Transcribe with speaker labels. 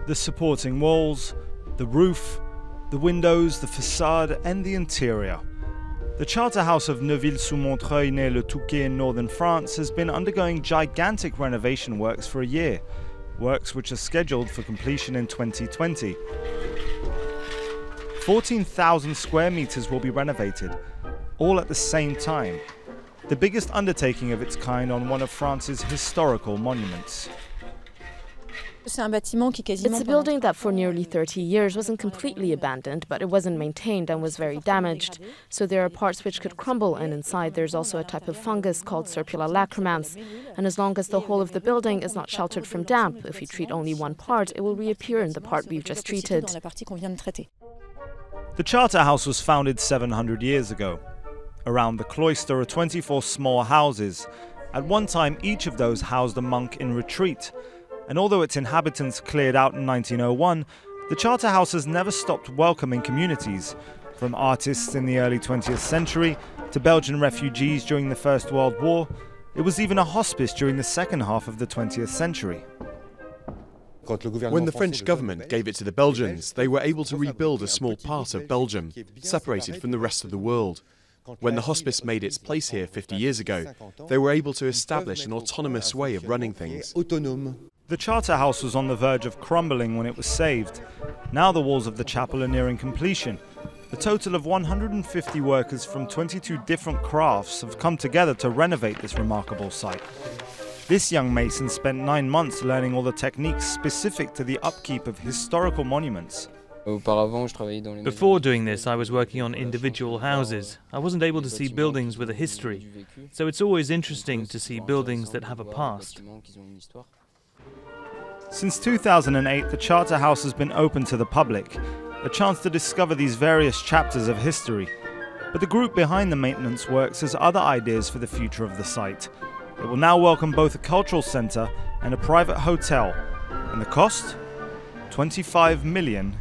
Speaker 1: The supporting walls, the roof, the windows, the facade and the interior. The Charterhouse of Neuville-sous-Montreuil near Le Touquet in northern France has been undergoing gigantic renovation works for a year, works which are scheduled for completion in 2020. 14,000 square meters will be renovated, all at the same time. The biggest undertaking of its kind on one of France's historical monuments.
Speaker 2: It's a building that for nearly 30 years wasn't completely abandoned, but it wasn't maintained and was very damaged. So there are parts which could crumble, and inside there's also a type of fungus called Serpula lacrymans. And as long as the whole of the building is not sheltered from damp, if we treat only one part, it will reappear in the part we've just treated.
Speaker 1: The Charterhouse was founded 700 years ago. Around the cloister are 24 small houses. At one time, each of those housed a monk in retreat. And although its inhabitants cleared out in 1901, the Charterhouse has never stopped welcoming communities, from artists in the early 20th century to Belgian refugees during the First World War. It was even a hospice during the second half of the 20th century.
Speaker 3: When the French government gave it to the Belgians, they were able to rebuild a small part of Belgium, separated from the rest of the world. When the hospice made its place here 50 years ago, they were able to establish an autonomous way of running things.
Speaker 1: The Charterhouse was on the verge of crumbling when it was saved. Now the walls of the chapel are nearing completion. A total of 150 workers from 22 different crafts have come together to renovate this remarkable site. This young mason spent 9 months learning all the techniques specific to the upkeep of historical monuments.
Speaker 4: Before doing this, I was working on individual houses. I wasn't able to see buildings with a history, so it's always interesting to see buildings that have a past.
Speaker 1: Since 2008, the Charterhouse has been open to the public, a chance to discover these various chapters of history. But the group behind the maintenance works has other ideas for the future of the site. It will now welcome both a cultural centre and a private hotel, and the cost? €25 million.